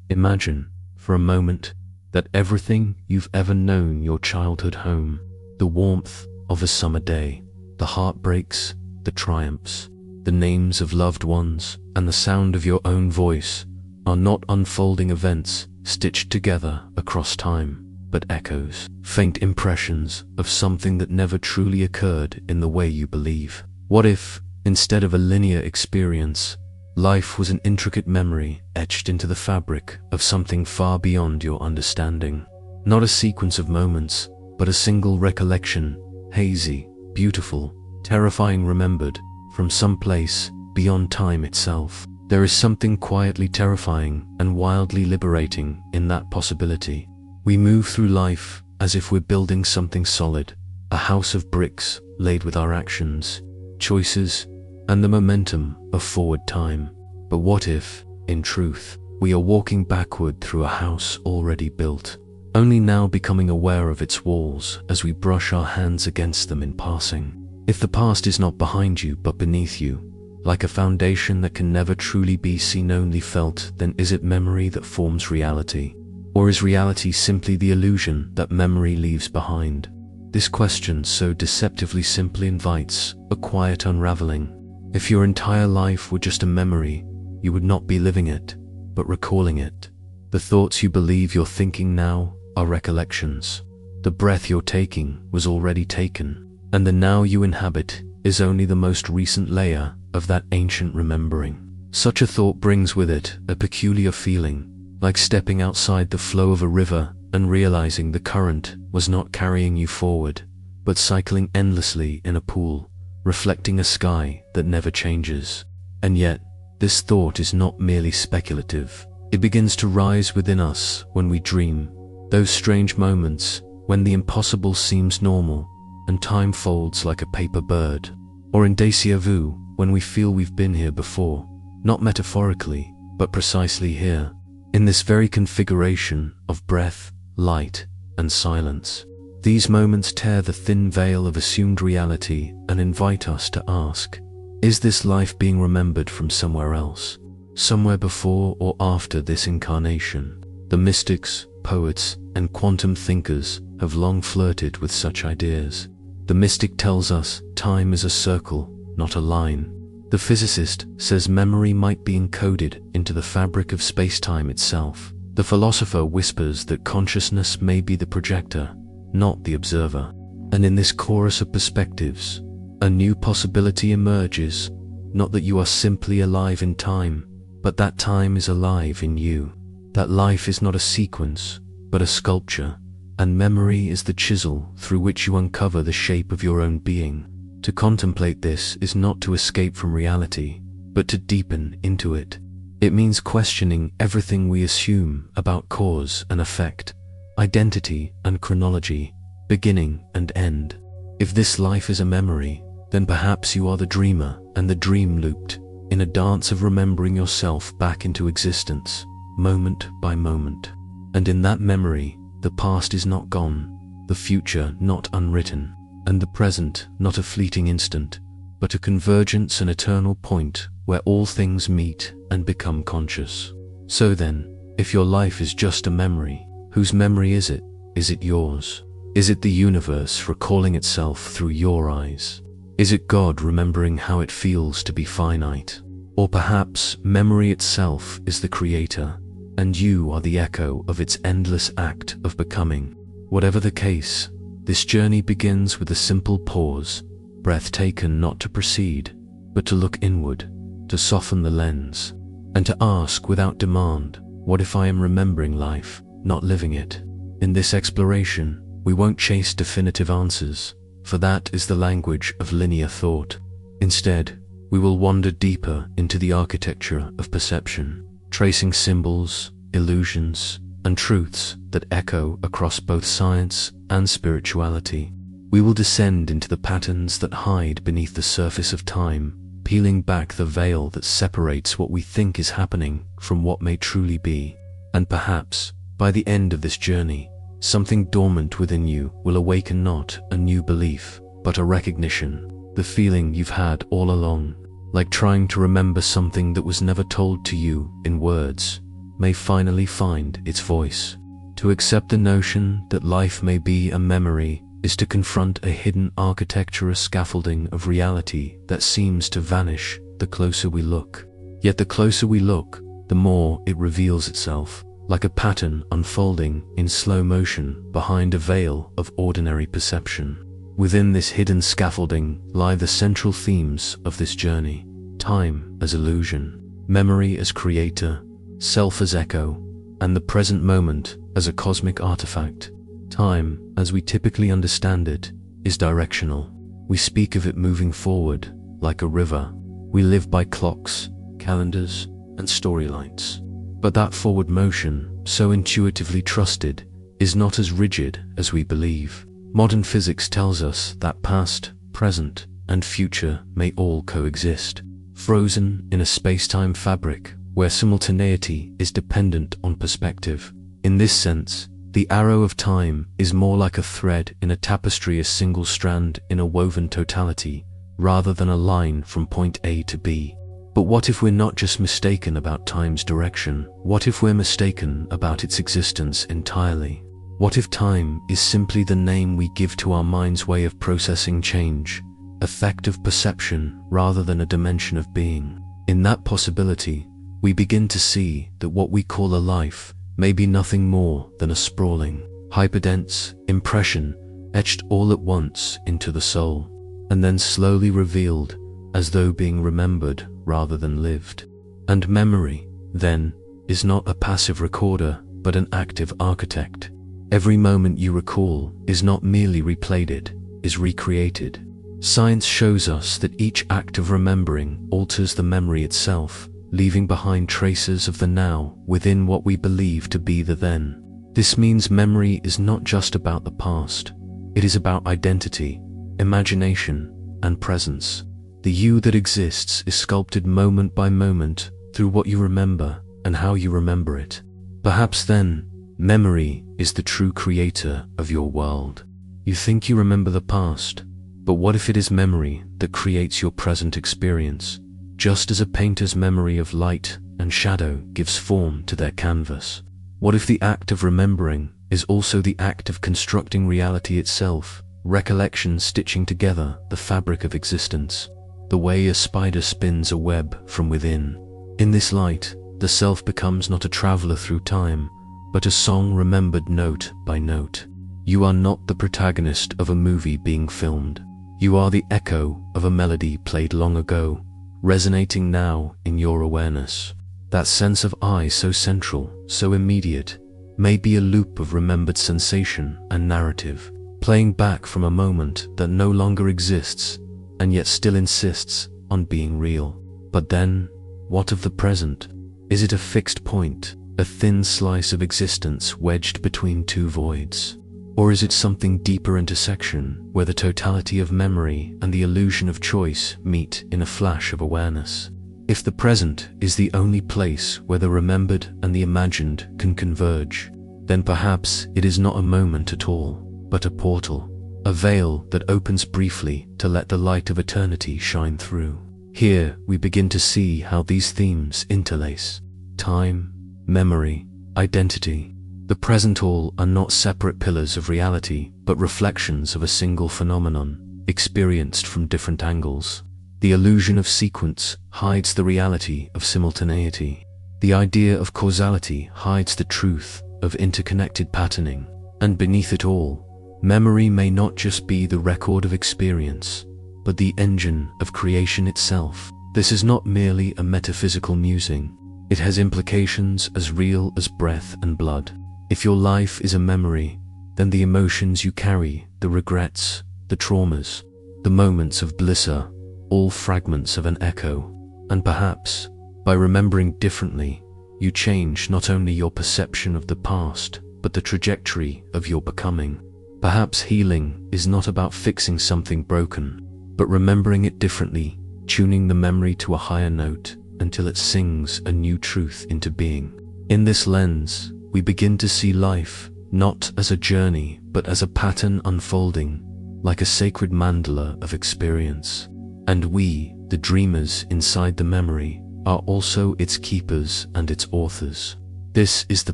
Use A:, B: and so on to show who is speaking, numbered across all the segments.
A: Imagine, for a moment, that everything you've ever known, your childhood home, the warmth of a summer day, the heartbreaks, the triumphs, the names of loved ones, and the sound of your own voice, are not unfolding events stitched together across time, but echoes, faint impressions of something that never truly occurred in the way you believe. What if, instead of a linear experience, life was an intricate memory etched into the fabric of something far beyond your understanding? Not a sequence of moments, but a single recollection, hazy, beautiful, terrifying, remembered from some place beyond time itself. There is something quietly terrifying and wildly liberating in that possibility. We move through life as if we're building something solid, a house of bricks laid with our actions, choices, and the momentum of forward time. But what if, in truth, we are walking backward through a house already built, only now becoming aware of its walls as we brush our hands against them in passing? If the past is not behind you but beneath you, like a foundation that can never truly be seen, only felt, then is it memory that forms reality? Or is reality simply the illusion that memory leaves behind? This question so deceptively simply invites a quiet unraveling. If your entire life were just a memory, you would not be living it, but recalling it. The thoughts you believe you're thinking now are recollections. The breath you're taking was already taken, and the now you inhabit is only the most recent layer of that ancient remembering. Such a thought brings with it a peculiar feeling, like stepping outside the flow of a river and realizing the current was not carrying you forward, but cycling endlessly in a pool, reflecting a sky that never changes. And yet, this thought is not merely speculative. It begins to rise within us when we dream, those strange moments when the impossible seems normal and time folds like a paper bird, or in déjà vu, when we feel we've been here before, not metaphorically, but precisely here, in this very configuration of breath, light, and silence. These moments tear the thin veil of assumed reality and invite us to ask, is this life being remembered from somewhere else, somewhere before or after this incarnation? The mystics, poets, and quantum thinkers have long flirted with such ideas. The mystic tells us time is a circle, not a line. The physicist says memory might be encoded into the fabric of space-time itself. The philosopher whispers that consciousness may be the projector, not the observer. And in this chorus of perspectives, a new possibility emerges, not that you are simply alive in time, but that time is alive in you. That life is not a sequence, but a sculpture, and memory is the chisel through which you uncover the shape of your own being. To contemplate this is not to escape from reality, but to deepen into it. It means questioning everything we assume about cause and effect, identity and chronology, beginning and end. If this life is a memory, then perhaps you are the dreamer and the dream looped in a dance of remembering yourself back into existence, moment by moment. And in that memory, the past is not gone, the future not unwritten, and the present not a fleeting instant, but a convergence, an eternal point where all things meet and become conscious. So then, if your life is just a memory, whose memory is it? Is it yours? Is it the universe recalling itself through your eyes? Is it God remembering how it feels to be finite? Or perhaps memory itself is the creator, and you are the echo of its endless act of becoming. Whatever the case, this journey begins with a simple pause, breath taken not to proceed, but to look inward, to soften the lens, and to ask without demand, what if I am remembering life, not living it? In this exploration, we won't chase definitive answers, for that is the language of linear thought. Instead, we will wander deeper into the architecture of perception, tracing symbols, illusions, and truths that echo across both science and spirituality. We will descend into the patterns that hide beneath the surface of time, peeling back the veil that separates what we think is happening from what may truly be. And perhaps, by the end of this journey, something dormant within you will awaken, not a new belief, but a recognition, the feeling you've had all along, like trying to remember something that was never told to you in words, may finally find its voice. To accept the notion that life may be a memory is to confront a hidden architecture, a scaffolding of reality that seems to vanish the closer we look. Yet the closer we look, the more it reveals itself, like a pattern unfolding in slow motion behind a veil of ordinary perception. Within this hidden scaffolding lie the central themes of this journey: time as illusion, memory as creator, self as echo, and the present moment as a cosmic artifact. Time, as we typically understand it, is directional. We speak of it moving forward like a river. We live by clocks, calendars, and storylines. But that forward motion, so intuitively trusted, is not as rigid as we believe. Modern physics tells us that past, present, and future may all coexist, frozen in a space-time fabric where simultaneity is dependent on perspective. In this sense, the arrow of time is more like a thread in a tapestry, a single strand in a woven totality, rather than a line from point A to B. But what if we're not just mistaken about time's direction? What if we're mistaken about its existence entirely? What if time is simply the name we give to our mind's way of processing change, a fact of perception rather than a dimension of being? In that possibility, we begin to see that what we call a life may be nothing more than a sprawling, hyperdense impression etched all at once into the soul, and then slowly revealed as though being remembered rather than lived. And memory, then, is not a passive recorder but an active architect. Every moment you recall is not merely replayed, it is recreated. Science shows us that each act of remembering alters the memory itself, leaving behind traces of the now within what we believe to be the then. This means memory is not just about the past. It is about identity, imagination, and presence. The you that exists is sculpted moment by moment through what you remember and how you remember it. Perhaps then, memory is the true creator of your world. You think you remember the past, but what if it is memory that creates your present experience? Just as a painter's memory of light and shadow gives form to their canvas, what if the act of remembering is also the act of constructing reality itself, recollection stitching together the fabric of existence, the way a spider spins a web from within? In this light, the self becomes not a traveler through time, but a song remembered note by note. You are not the protagonist of a movie being filmed. You are the echo of a melody played long ago, resonating now in your awareness. That sense of I, so central, so immediate, may be a loop of remembered sensation and narrative, playing back from a moment that no longer exists and yet still insists on being real. But then, what of the present? Is it a fixed point, a thin slice of existence wedged between two voids? Or is it something deeper intersection where the totality of memory and the illusion of choice meet in a flash of awareness? If the present is the only place where the remembered and the imagined can converge, then perhaps it is not a moment at all, but a portal, a veil that opens briefly to let the light of eternity shine through. Here we begin to see how these themes interlace: time, memory, identity. The present, all are not separate pillars of reality, but reflections of a single phenomenon, experienced from different angles. The illusion of sequence hides the reality of simultaneity. The idea of causality hides the truth of interconnected patterning. And beneath it all, memory may not just be the record of experience, but the engine of creation itself. This is not merely a metaphysical musing. It has implications as real as breath and blood. If your life is a memory, then the emotions you carry, the regrets, the traumas, the moments of bliss are all fragments of an echo. And perhaps, by remembering differently, you change not only your perception of the past, but the trajectory of your becoming. Perhaps healing is not about fixing something broken, but remembering it differently, tuning the memory to a higher note until it sings a new truth into being. In this lens, we begin to see life not as a journey, but as a pattern unfolding, like a sacred mandala of experience. And we, the dreamers inside the memory, are also its keepers and its authors. This is the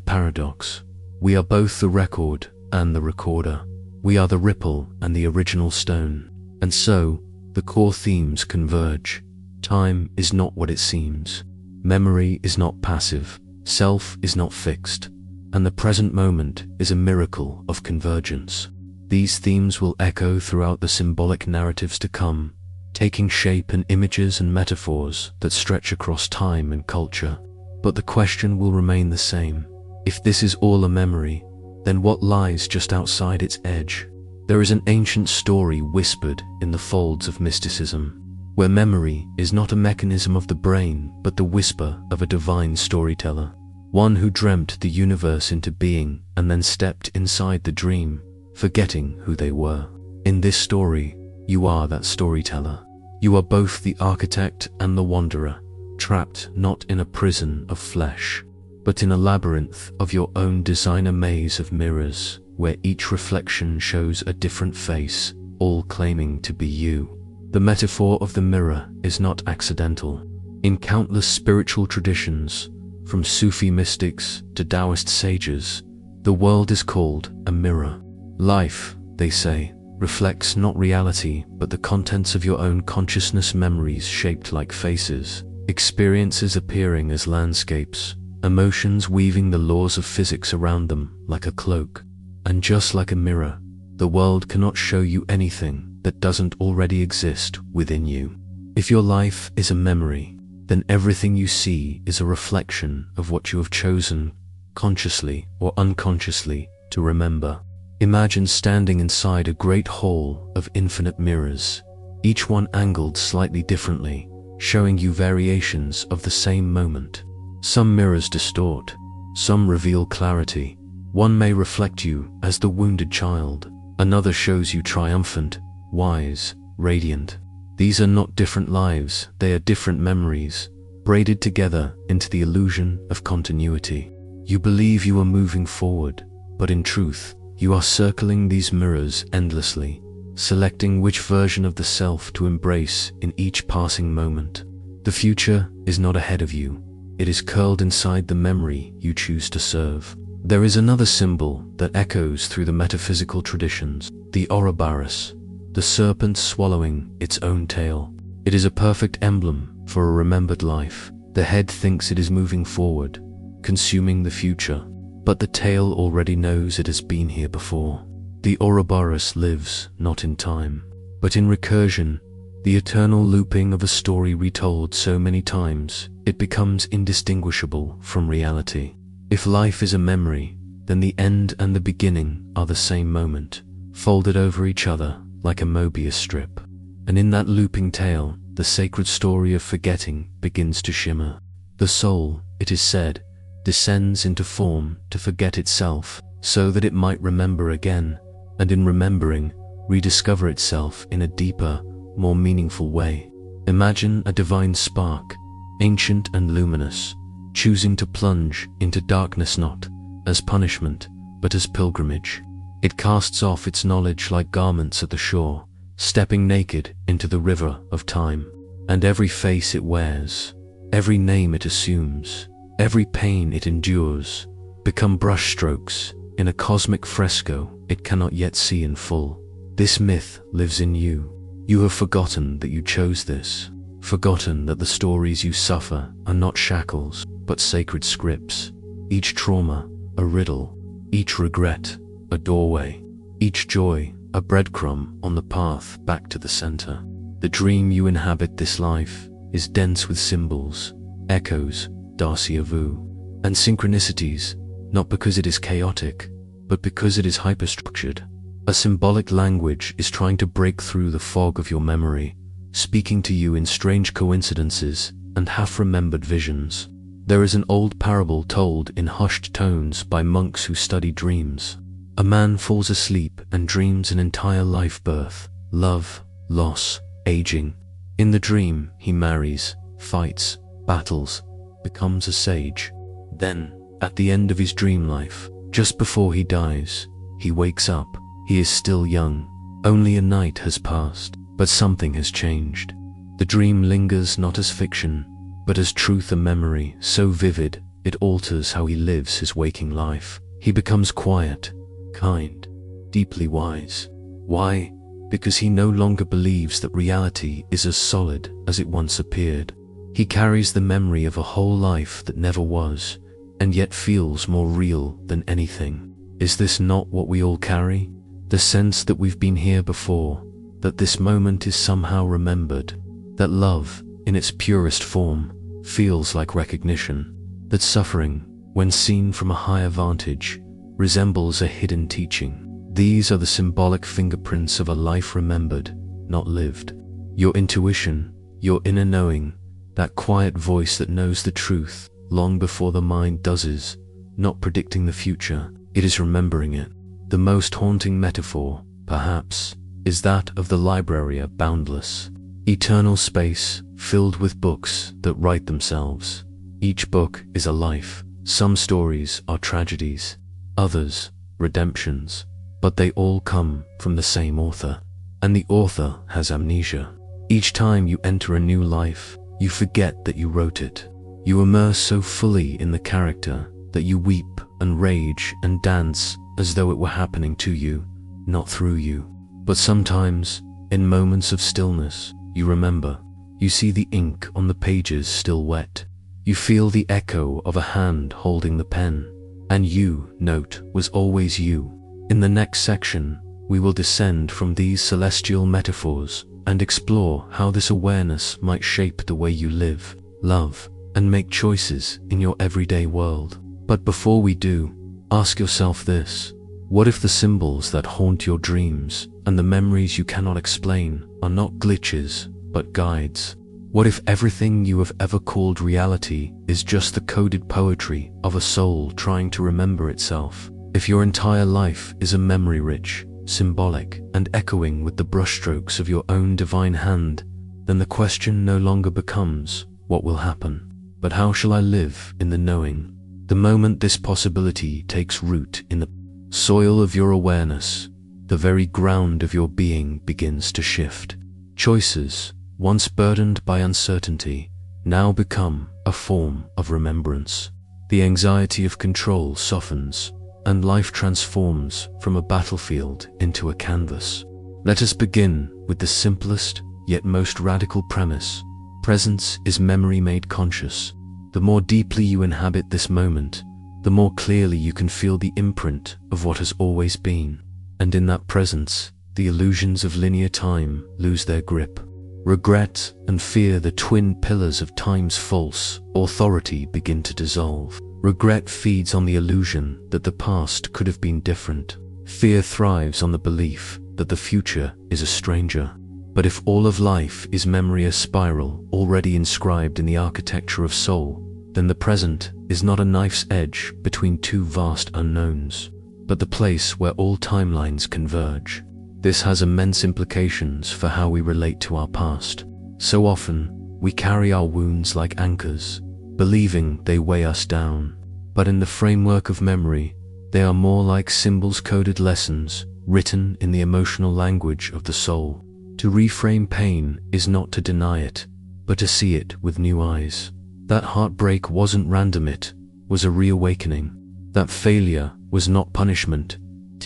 A: paradox. We are both the record and the recorder. We are the ripple and the original stone. And so, the core themes converge. Time is not what it seems. Memory is not passive. Self is not fixed. And the present moment is a miracle of convergence. These themes will echo throughout the symbolic narratives to come, taking shape in images and metaphors that stretch across time and culture. But the question will remain the same. If this is all a memory, then what lies just outside its edge? There is an ancient story whispered in the folds of mysticism, where memory is not a mechanism of the brain, but the whisper of a divine storyteller, one who dreamt the universe into being and then stepped inside the dream, forgetting who they were. In this story, you are that storyteller. You are both the architect and the wanderer, trapped not in a prison of flesh, but in a labyrinth of your own designer maze of mirrors, where each reflection shows a different face, all claiming to be you. The metaphor of the mirror is not accidental. In countless spiritual traditions, from Sufi mystics to Taoist sages, the world is called a mirror. Life, they say, reflects not reality but the contents of your own consciousness, memories shaped like faces, experiences appearing as landscapes, emotions weaving the laws of physics around them like a cloak. And just like a mirror, the world cannot show you anything that doesn't already exist within you. If your life is a memory, then everything you see is a reflection of what you have chosen, consciously or unconsciously, to remember. Imagine standing inside a great hall of infinite mirrors, each one angled slightly differently, showing you variations of the same moment. Some mirrors distort, some reveal clarity. One may reflect you as the wounded child, another shows you triumphant, wise, radiant. These are not different lives, they are different memories, braided together into the illusion of continuity. You believe you are moving forward, but in truth, you are circling these mirrors endlessly, selecting which version of the self to embrace in each passing moment. The future is not ahead of you, it is curled inside the memory you choose to serve. There is another symbol that echoes through the metaphysical traditions, the Ouroboros, the serpent swallowing its own tail. It is a perfect emblem for a remembered life. The head thinks it is moving forward, consuming the future, but the tail already knows it has been here before. The Ouroboros lives not in time, but in recursion, the eternal looping of a story retold so many times, it becomes indistinguishable from reality. If life is a memory, then the end and the beginning are the same moment, folded over each other like a Mobius strip. And in that looping tale, the sacred story of forgetting begins to shimmer. The soul, it is said, descends into form to forget itself, so that it might remember again, and in remembering, rediscover itself in a deeper, more meaningful way. Imagine a divine spark, ancient and luminous, choosing to plunge into darkness not as punishment, but as pilgrimage. It casts off its knowledge like garments at the shore, stepping naked into the river of time. And every face it wears, every name it assumes, every pain it endures, become brushstrokes in a cosmic fresco it cannot yet see in full. This myth lives in you. You have forgotten that you chose this, forgotten that the stories you suffer are not shackles, but sacred scripts. Each trauma, a riddle, each regret, a doorway, each joy, a breadcrumb on the path back to the center. The dream you inhabit this life is dense with symbols, echoes, déjà vu, and synchronicities, not because it is chaotic, but because it is hyperstructured. A symbolic language is trying to break through the fog of your memory, speaking to you in strange coincidences and half-remembered visions. There is an old parable told in hushed tones by monks who study dreams. A man falls asleep and dreams an entire life, birth, love, loss, aging. In the dream, he marries, fights, battles, becomes a sage. Then, at the end of his dream life, just before he dies, he wakes up. He is still young. Only a night has passed, but something has changed. The dream lingers not as fiction, but as truth, a memory so vivid it alters how he lives his waking life. He becomes quiet, kind, deeply wise. Why? Because he no longer believes that reality is as solid as it once appeared. He carries the memory of a whole life that never was, and yet feels more real than anything. Is this not what we all carry? The sense that we've been here before, that this moment is somehow remembered, that love, in its purest form, feels like recognition, that suffering, when seen from a higher vantage, resembles a hidden teaching. These are the symbolic fingerprints of a life remembered, not lived. Your intuition, your inner knowing, that quiet voice that knows the truth long before the mind does, is not predicting the future, it is remembering it. The most haunting metaphor, perhaps, is that of the library, a boundless, eternal space filled with books that write themselves. Each book is a life. Some stories are tragedies, others redemptions, but they all come from the same author, and the author has amnesia. Each time you enter a new life, you forget that you wrote it. You immerse so fully in the character that you weep and rage and dance as though it were happening to you, not through you. But sometimes, in moments of stillness, you remember. You see the ink on the pages still wet. You feel the echo of a hand holding the pen, and you, note, was always you. In the next section, we will descend from these celestial metaphors and explore how this awareness might shape the way you live, love, and make choices in your everyday world. But before we do, ask yourself this: what if the symbols that haunt your dreams and the memories you cannot explain are not glitches, but guides? What if everything you have ever called reality is just the coded poetry of a soul trying to remember itself? If your entire life is a memory rich, symbolic, and echoing with the brushstrokes of your own divine hand, then the question no longer becomes, what will happen? But how shall I live in the knowing? The moment this possibility takes root in the soil of your awareness, the very ground of your being begins to shift. Choices, once burdened by uncertainty, now become a form of remembrance. The anxiety of control softens, and life transforms from a battlefield into a canvas. Let us begin with the simplest yet most radical premise. Presence is memory made conscious. The more deeply you inhabit this moment, the more clearly you can feel the imprint of what has always been. And in that presence, the illusions of linear time lose their grip. Regret and fear, the twin pillars of time's false authority, begin to dissolve. Regret feeds on the illusion that the past could have been different. Fear thrives on the belief that the future is a stranger. But if all of life is memory, a spiral already inscribed in the architecture of soul, then the present is not a knife's edge between two vast unknowns, but the place where all timelines converge. This has immense implications for how we relate to our past. So often, we carry our wounds like anchors, believing they weigh us down. But in the framework of memory, they are more like symbols, coded lessons, written in the emotional language of the soul. To reframe pain is not to deny it, but to see it with new eyes. That heartbreak wasn't random, it was a reawakening. That failure was not punishment,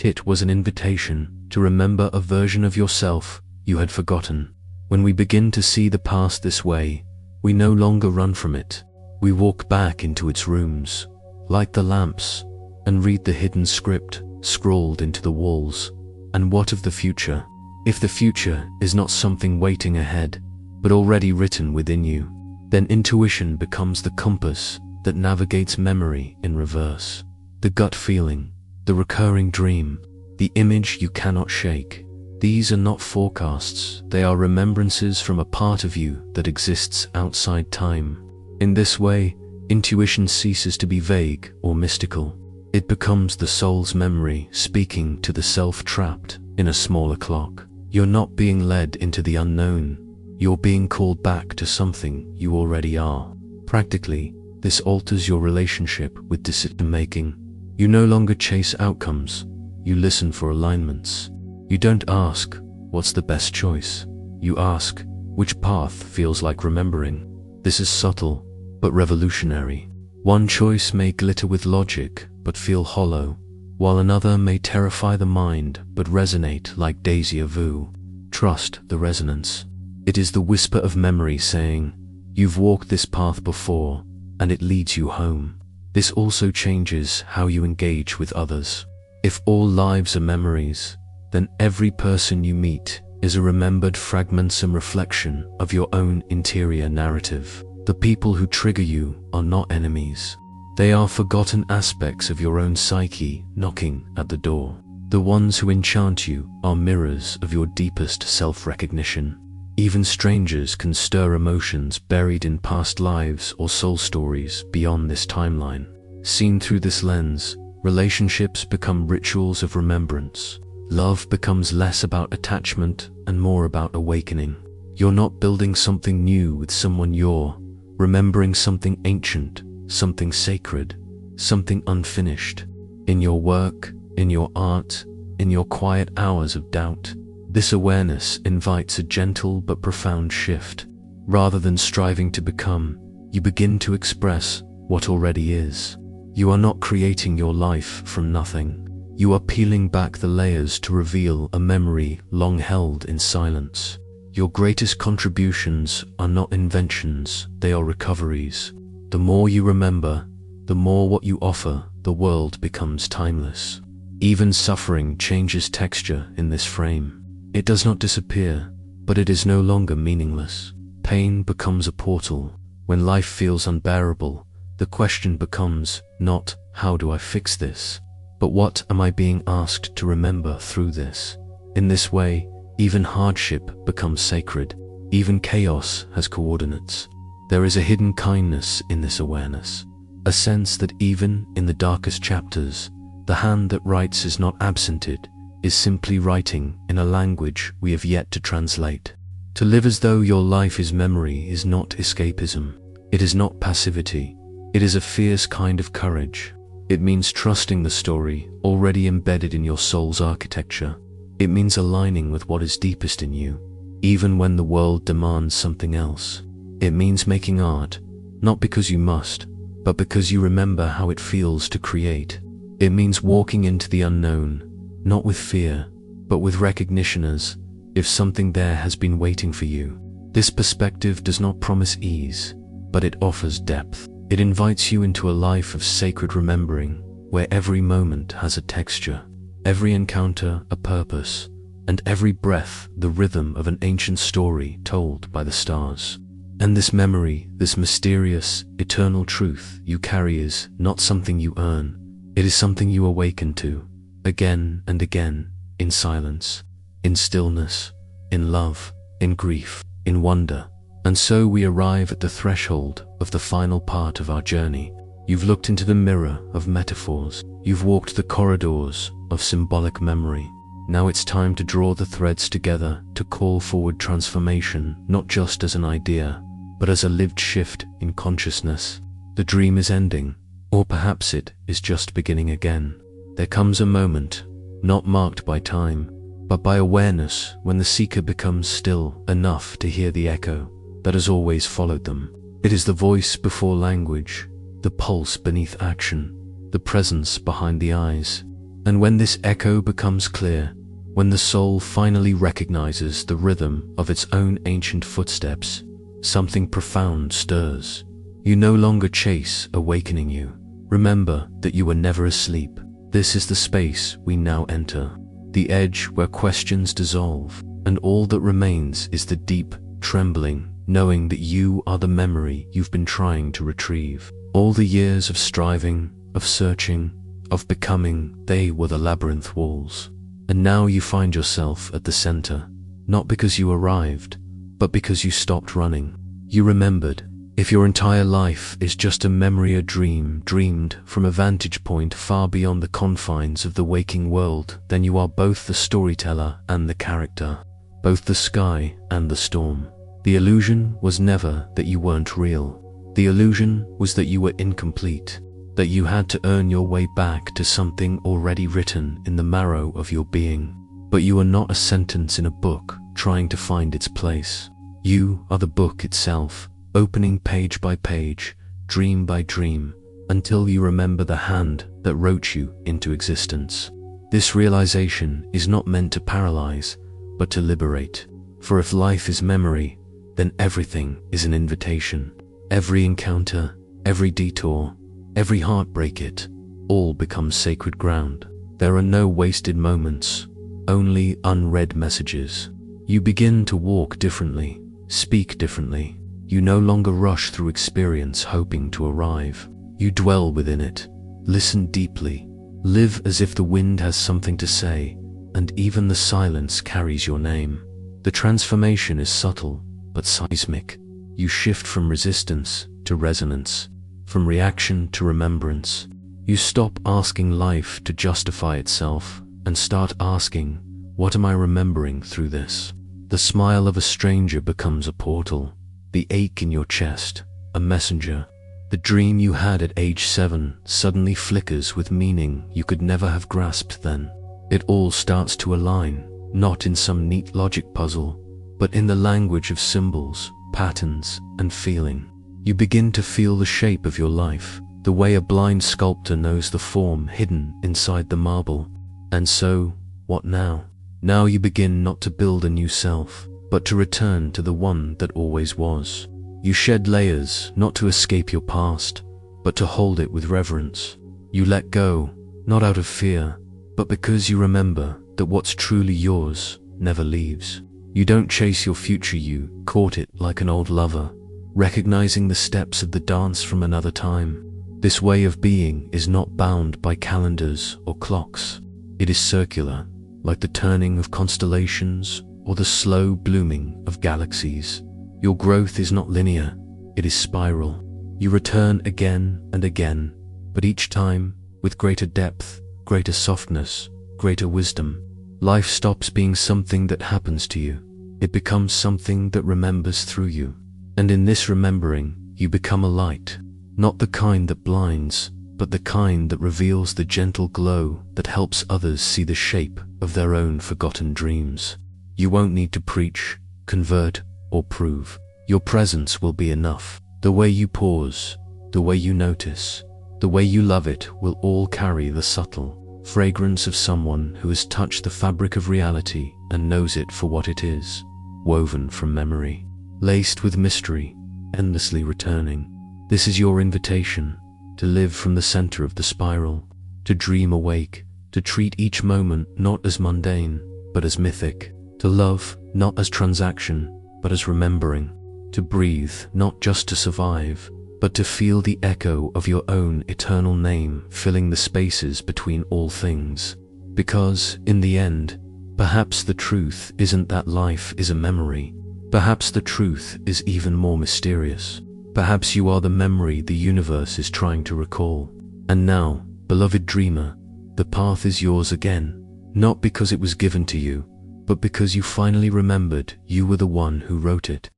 A: it was an invitation to remember a version of yourself you had forgotten. When we begin to see the past this way, we no longer run from it. We walk back into its rooms, light the lamps, and read the hidden script scrawled into the walls. And what of the future? If the future is not something waiting ahead, but already written within you, then intuition becomes the compass that navigates memory in reverse. The gut feeling, the recurring dream, the image you cannot shake. These are not forecasts, they are remembrances from a part of you that exists outside time. In this way, intuition ceases to be vague or mystical. It becomes the soul's memory speaking to the self trapped in a smaller clock. You're not being led into the unknown, you're being called back to something you already are. Practically, this alters your relationship with decision-making. You no longer chase outcomes, you listen for alignments. You don't ask, what's the best choice? You ask, which path feels like remembering? This is subtle, but revolutionary. One choice may glitter with logic, but feel hollow, while another may terrify the mind, but resonate like déjà vu. Trust the resonance. It is the whisper of memory saying, "You've walked this path before, and it leads you home." This also changes how you engage with others. If all lives are memories, then every person you meet is a remembered fragmentum reflection of your own interior narrative. The people who trigger you are not enemies. They are forgotten aspects of your own psyche knocking at the door. The ones who enchant you are mirrors of your deepest self-recognition. Even strangers can stir emotions buried in past lives or soul stories beyond this timeline. Seen through this lens, relationships become rituals of remembrance. Love becomes less about attachment and more about awakening. You're not building something new with someone, you're remembering something ancient, something sacred, something unfinished. In your work, in your art, in your quiet hours of doubt, this awareness invites a gentle but profound shift. Rather than striving to become, you begin to express what already is. You are not creating your life from nothing. You are peeling back the layers to reveal a memory long held in silence. Your greatest contributions are not inventions, they are recoveries. The more you remember, the more what you offer the world becomes timeless. Even suffering changes texture in this frame. It does not disappear, but it is no longer meaningless. Pain becomes a portal. When life feels unbearable, the question becomes not, "How do I fix this?" but "What am I being asked to remember through this?" In this way, even hardship becomes sacred. Even chaos has coordinates. There is a hidden kindness in this awareness, a sense that even in the darkest chapters, the hand that writes is not absented, is simply writing in a language we have yet to translate. To live as though your life is memory is not escapism. It is not passivity. It is a fierce kind of courage. It means trusting the story already embedded in your soul's architecture. It means aligning with what is deepest in you, even when the world demands something else. It means making art, not because you must, but because you remember how it feels to create. It means walking into the unknown, not with fear, but with recognition as if something there has been waiting for you. This perspective does not promise ease, but it offers depth. It invites you into a life of sacred remembering, where every moment has a texture, every encounter a purpose, and every breath the rhythm of an ancient story told by the stars. And this memory, this mysterious, eternal truth you carry is not something you earn. It is something you awaken to, again and again, in silence, in stillness, in love, in grief, in wonder. And so we arrive at the threshold of the final part of our journey. You've looked into the mirror of metaphors. You've walked the corridors of symbolic memory. Now it's time to draw the threads together to call forward transformation, not just as an idea, but as a lived shift in consciousness. The dream is ending, or perhaps it is just beginning again. There comes a moment, not marked by time, but by awareness, when the seeker becomes still enough to hear the echo that has always followed them. It is the voice before language, the pulse beneath action, the presence behind the eyes. And when this echo becomes clear, when the soul finally recognizes the rhythm of its own ancient footsteps, something profound stirs. You no longer chase awakening you. Remember that you were never asleep. This is the space we now enter, the edge where questions dissolve, and all that remains is the deep, trembling, knowing that you are the memory you've been trying to retrieve. All the years of striving, of searching, of becoming, they were the labyrinth walls. And now you find yourself at the center, not because you arrived, but because you stopped running. You remembered. If your entire life is just a memory, a dream dreamed from a vantage point far beyond the confines of the waking world, then you are both the storyteller and the character, both the sky and the storm. The illusion was never that you weren't real. The illusion was that you were incomplete, that you had to earn your way back to something already written in the marrow of your being. But you are not a sentence in a book trying to find its place. You are the book itself, opening page by page, dream by dream, until you remember the hand that wrote you into existence. This realization is not meant to paralyze, but to liberate. For if life is memory, then everything is an invitation. Every encounter, every detour, every heartbreak, it all becomes sacred ground. There are no wasted moments, only unread messages. You begin to walk differently, speak differently. You no longer rush through experience hoping to arrive. You dwell within it, listen deeply, live as if the wind has something to say, and even the silence carries your name. The transformation is subtle, but seismic. You shift from resistance to resonance, from reaction to remembrance. You stop asking life to justify itself and start asking, what am I remembering through this? The smile of a stranger becomes a portal, the ache in your chest, a messenger. The dream you had at age 7 suddenly flickers with meaning you could never have grasped then. It all starts to align, not in some neat logic puzzle, but in the language of symbols, patterns, and feeling. You begin to feel the shape of your life, the way a blind sculptor knows the form hidden inside the marble. And so, what now? Now you begin not to build a new self, but to return to the one that always was. You shed layers, not to escape your past, but to hold it with reverence. You let go, not out of fear, but because you remember that what's truly yours never leaves. You don't chase your future, you court it like an old lover, recognizing the steps of the dance from another time. This way of being is not bound by calendars or clocks. It is circular, like the turning of constellations or the slow blooming of galaxies. Your growth is not linear, it is spiral. You return again and again, but each time with greater depth, greater softness, greater wisdom. Life stops being something that happens to you. It becomes something that remembers through you. And in this remembering, you become a light, not the kind that blinds, but the kind that reveals the gentle glow that helps others see the shape of their own forgotten dreams. You won't need to preach, convert, or prove. Your presence will be enough. The way you pause, the way you notice, the way you love it will all carry the subtle fragrance of someone who has touched the fabric of reality and knows it for what it is, woven from memory, laced with mystery, endlessly returning. This is your invitation to live from the center of the spiral, to dream awake, to treat each moment not as mundane, but as mythic, to love not as transaction, but as remembering, to breathe not just to survive, but to feel the echo of your own eternal name filling the spaces between all things. Because, in the end, perhaps the truth isn't that life is a memory. Perhaps the truth is even more mysterious. Perhaps you are the memory the universe is trying to recall. And now, beloved dreamer, the path is yours again, not because it was given to you, but because you finally remembered you were the one who wrote it.